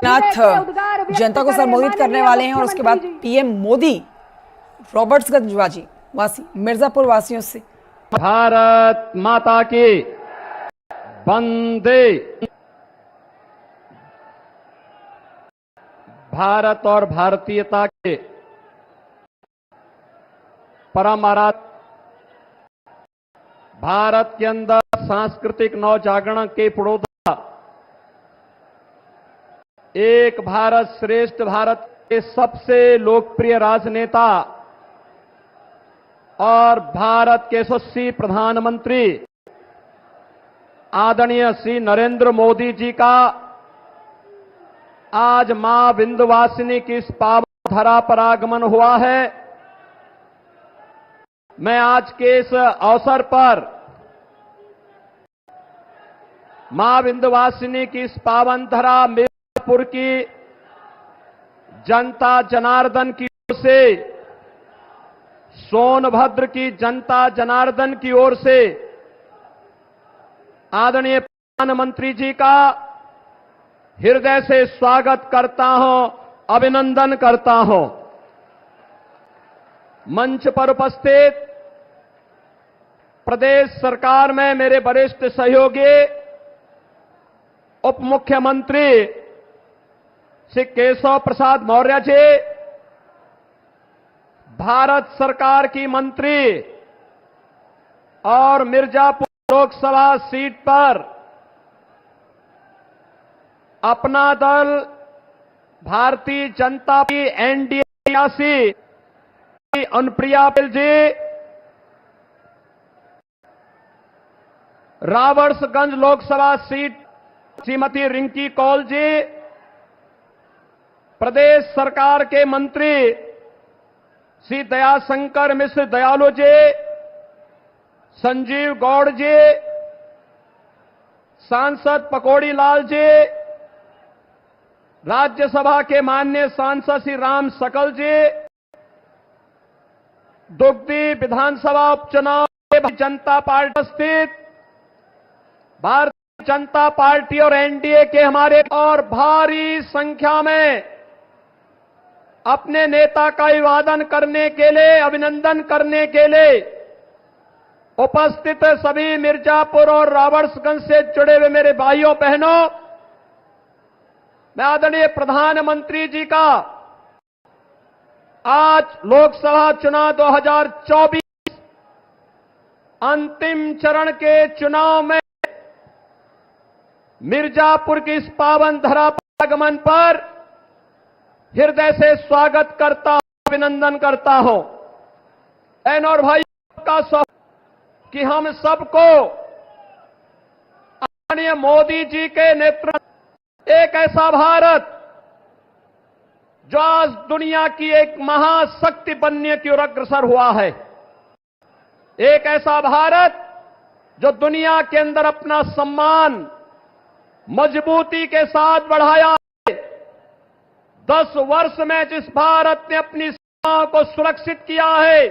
नाथ जनता को संबोधित करने वाले हैं और उसके बाद पीएम मोदी रॉबर्ट्सगंज वासी मिर्जापुर वासियों से भारत माता की वंदे। भारत और भारतीयता के परम आराध्य भारत के अंदर सांस्कृतिक नवजागरण के पुरोधा एक भारत श्रेष्ठ भारत के सबसे लोकप्रिय राजनेता और भारत के यशस्वी प्रधानमंत्री आदरणीय श्री नरेंद्र मोदी जी का आज मां विंध्यवासिनी की इस पावन धरा पर आगमन हुआ है। मैं आज के इस अवसर पर मां विंध्यवासिनी की इस पावन धरा मिर्जापुर की जनता जनार्दन की ओर से, सोनभद्र की जनता जनार्दन की ओर से आदरणीय प्रधानमंत्री जी का हृदय से स्वागत करता हूं, अभिनंदन करता हूं। मंच पर उपस्थित प्रदेश सरकार में मेरे वरिष्ठ सहयोगी उप मुख्यमंत्री श्री केशव प्रसाद मौर्य जी, भारत सरकार की मंत्री और मिर्जापुर लोकसभा सीट पर अपना दल भारतीय जनता पार्टी एनडीए प्रत्याशी अनुप्रिया पटेल जी, रावर्ट्सगंज लोकसभा सीट श्रीमती रिंकी कौल जी, प्रदेश सरकार के मंत्री श्री दयाशंकर मिश्र दयालु जी, संजीव गौड़ जी, सांसद पकौड़ी लाल जी, राज्यसभा के माननीय सांसद श्री राम सकल जी, दुगदी विधानसभा उपचुनाव में जनता पार्टी स्थित भारतीय जनता पार्टी और एनडीए के हमारे और भारी संख्या में अपने नेता का अभिवादन करने के लिए, अभिनंदन करने के लिए उपस्थित सभी मिर्जापुर और रावर्ट्सगंज से जुड़े हुए मेरे भाइयों बहनों, मैं आदरणीय प्रधानमंत्री जी का आज लोकसभा चुनाव 2024 अंतिम चरण के चुनाव में मिर्जापुर की इस पावन धरा पर आगमन पर हृदय से स्वागत करता हूं, अभिनंदन करता हूं। बहन और भाइयों का सौभाग्य कि हम सबको आदरणीय मोदी जी के नेतृत्व एक ऐसा भारत जो आज दुनिया की एक महाशक्ति बनने की ओर अग्रसर हुआ है, एक ऐसा भारत जो दुनिया के अंदर अपना सम्मान मजबूती के साथ बढ़ाया है। 10 वर्ष में जिस भारत ने अपनी सीमाओं को सुरक्षित किया है,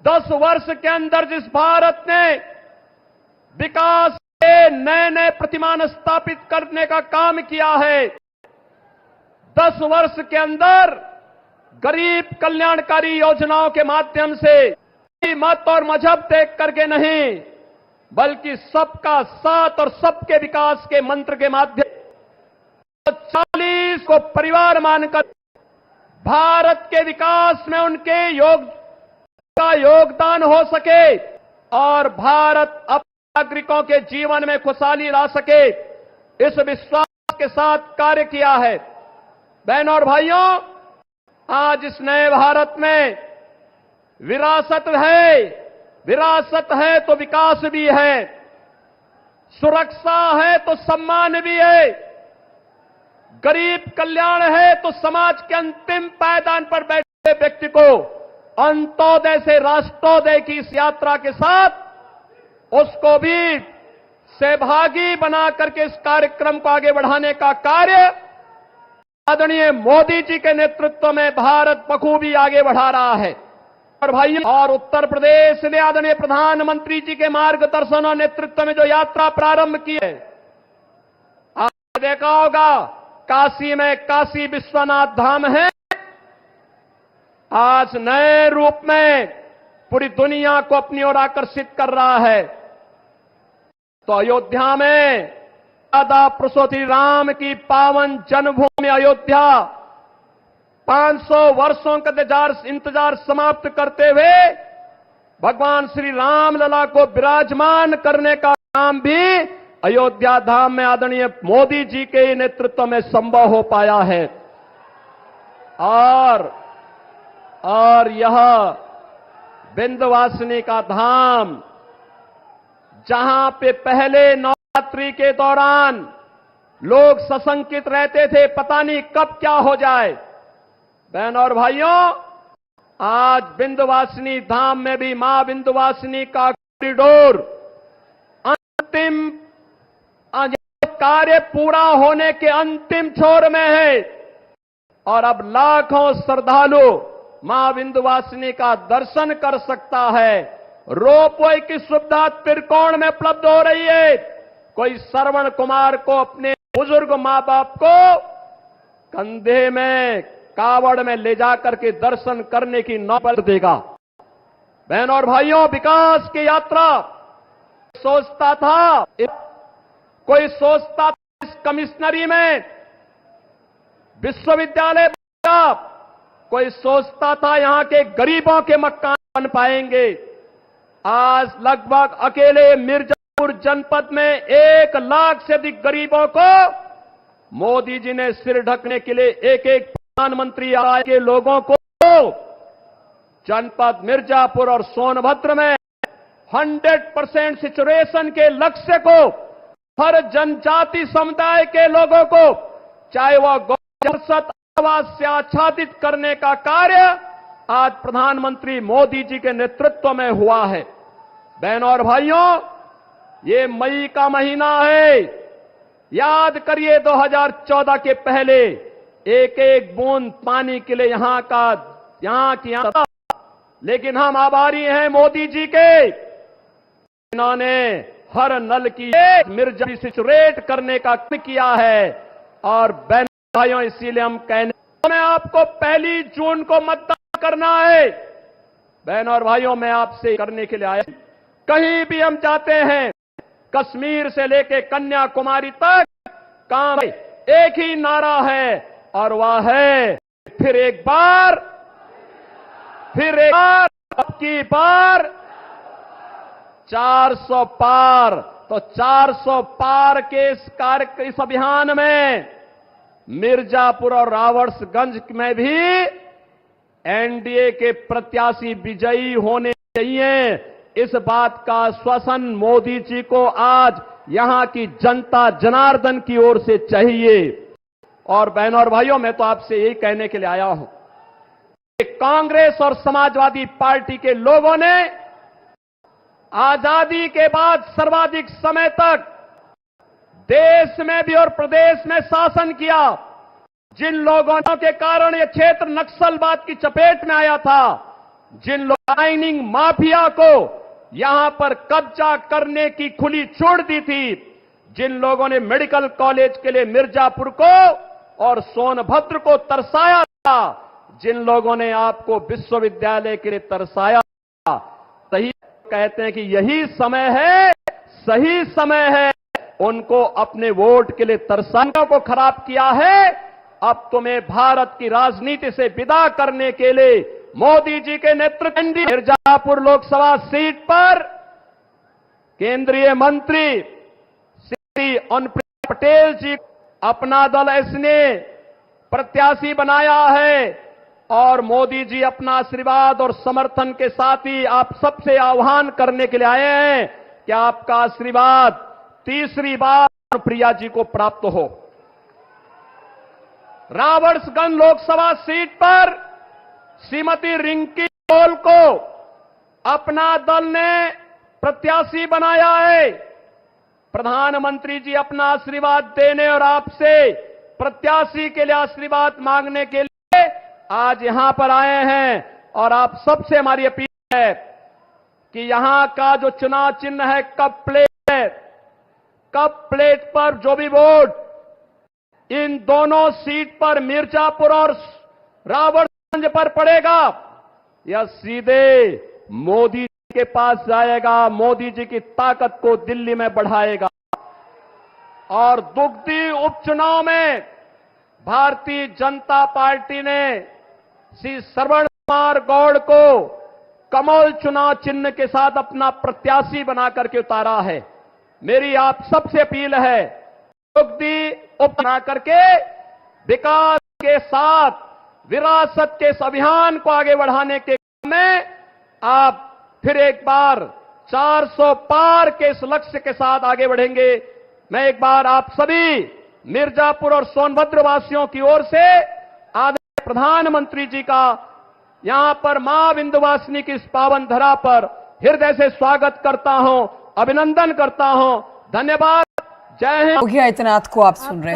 10 वर्ष के अंदर जिस भारत ने विकास के नए नए प्रतिमान स्थापित करने का काम किया है, 10 वर्ष के अंदर गरीब कल्याणकारी योजनाओं के माध्यम से मत और मजहब देख करके नहीं, बल्कि सबका साथ और सबके विकास के मंत्र के माध्यम 40 को परिवार मानकर भारत के विकास में उनके योगदान हो सके और भारत अपने नागरिकों के जीवन में खुशहाली ला सके, इस विश्वास के साथ कार्य किया है। बहनों और भाइयों, आज इस नए भारत में विरासत है तो विकास भी है, सुरक्षा है तो सम्मान भी है, गरीब कल्याण है तो समाज के अंतिम पायदान पर बैठे व्यक्ति को अंत्योदय से राष्ट्रोदय की इस यात्रा के साथ उसको भी सहभागी बना करके इस कार्यक्रम को आगे बढ़ाने का कार्य आदरणीय मोदी जी के नेतृत्व में भारत बखूबी आगे बढ़ा रहा है। और भाइयों, और उत्तर प्रदेश ने आदरणीय प्रधानमंत्री जी के मार्गदर्शन और नेतृत्व में जो यात्रा प्रारंभ की है, आज देखा होगा, काशी में काशी विश्वनाथ धाम है, आज नए रूप में पूरी दुनिया को अपनी ओर आकर्षित कर रहा है। तो अयोध्या में दादा प्रभु श्री राम की पावन जन्मभूमि अयोध्या 500 वर्षों का इंतजार समाप्त करते हुए भगवान श्री राम लला को विराजमान करने का काम भी अयोध्या धाम में आदरणीय मोदी जी के नेतृत्व में संभव हो पाया है। और यह विंध्यवासिनी का धाम, जहां पे पहले नवरात्रि के दौरान लोग सशंकित रहते थे, पता नहीं कब क्या हो जाए। बहन और भाइयों, आज विंध्यवासिनी धाम में भी मां विंध्यवासिनी का कॉरिडोर अंतिम कार्य पूरा होने के अंतिम छोर में है और अब लाखों श्रद्धालु मां विंध्यवासिनी का दर्शन कर सकता है। रोपवे की सुविधा त्रिकोण में उपलब्ध हो रही है। कोई श्रवण कुमार को अपने बुजुर्ग मां बाप को कंधे में कावड़ में ले जाकर के दर्शन करने की नौबत देगा। बहन और भाइयों, विकास की यात्रा सोचता था, कोई सोचता था इस कमिश्नरी में विश्वविद्यालय बनेगा, कोई सोचता था यहां के गरीबों के मकान बन पाएंगे। आज लगभग अकेले मिर्जापुर जनपद में 1 लाख से अधिक गरीबों को मोदी जी ने सिर ढकने के लिए एक प्रधानमंत्री आवास के लोगों को जनपद मिर्जापुर और सोनभद्र में 100% सिचुएशन के लक्ष्य को हर जनजाति समुदाय के लोगों को, चाहे वह गौरसत आवास से आच्छादित करने का कार्य आज प्रधानमंत्री मोदी जी के नेतृत्व में हुआ है। बहनों और भाइयों, ये मई का महीना है। याद करिए 2014 के पहले एक एक बूंद पानी के लिए यहां की लेकिन हम आभारी हैं मोदी जी के, इन्होंने हर नल की मिर्जा सिचुएट करने का काम किया है। और बहन भाइयों, इसीलिए हम कहने में आपको 1 जून को मतदान करना है। बहन और भाइयों, मैं आपसे करने के लिए आया, कहीं भी हम जाते हैं, कश्मीर से लेकर कन्याकुमारी तक काम एक ही नारा है और वह है फिर एक बार, अब की बार 400 पार। तो 400 पार के इस अभियान में मिर्जापुर और रावर्सगंज में भी एनडीए के प्रत्याशी विजयी होने चाहिए। इस बात का आश्वासन मोदी जी को आज यहां की जनता जनार्दन की ओर से चाहिए। और बहनों और भाइयों, मैं तो आपसे यही कहने के लिए आया हूं कि कांग्रेस और समाजवादी पार्टी के लोगों ने आजादी के बाद सर्वाधिक समय तक देश में भी और प्रदेश में शासन किया। जिन लोगों के कारण यह क्षेत्र नक्सलवाद की चपेट में आया था, जिन लोग माइनिंग माफिया को यहां पर कब्जा करने की खुली छूट दी थी, जिन लोगों ने मेडिकल कॉलेज के लिए मिर्जापुर को और सोनभद्र को तरसाया था, जिन लोगों ने आपको विश्वविद्यालय के लिए तरसाया था, सही कहते हैं कि यही समय है, सही समय है उनको अपने वोट के लिए तरसाने को खराब किया है। अब तुम्हें भारत की राजनीति से विदा करने के लिए मोदी जी के नेतृत्व में मिर्जापुर लोकसभा सीट पर केंद्रीय मंत्री श्री अनुप्रिया पटेल जी अपना दल इसने प्रत्याशी बनाया है और मोदी जी अपना आशीर्वाद और समर्थन के साथ ही आप सबसे आह्वान करने के लिए आए हैं कि आपका आशीर्वाद तीसरी बार अनुप्रिया जी को प्राप्त हो। रावर्सगंज लोकसभा सीट पर श्रीमती रिंकी कौल को अपना दल ने प्रत्याशी बनाया है। प्रधानमंत्री जी अपना आशीर्वाद देने और आपसे प्रत्याशी के लिए आशीर्वाद मांगने के लिए आज यहां पर आए हैं। और आप सबसे हमारी अपील है कि यहां का जो चुनाव चिन्ह है कप प्लेट है, कप प्लेट पर जो भी वोट इन दोनों सीट पर मिर्जापुर और रावटगंज पर पड़ेगा, यह सीधे मोदी जी के पास जाएगा, मोदी जी की ताकत को दिल्ली में बढ़ाएगा। और दुगदी उपचुनाव में भारतीय जनता पार्टी ने श्री श्रवण कुमार गौड़ को कमल चुनाव चिन्ह के साथ अपना प्रत्याशी बना करके उतारा है। मेरी आप सबसे अपील है, दुगदी उप बना करके विकास के साथ विरासत के इस अभियान को आगे बढ़ाने के में आप फिर एक बार 400 पार के इस लक्ष्य के साथ आगे बढ़ेंगे। मैं एक बार आप सभी मिर्जापुर और सोनभद्र वासियों की ओर से आदरणीय प्रधानमंत्री जी का यहां पर मां विंध्यवासिनी की इस पावन धरा पर हृदय से स्वागत करता हूं, अभिनंदन करता हूं। धन्यवाद। जय हिंद। योगी आदित्यनाथ को आप सुन रहे थे।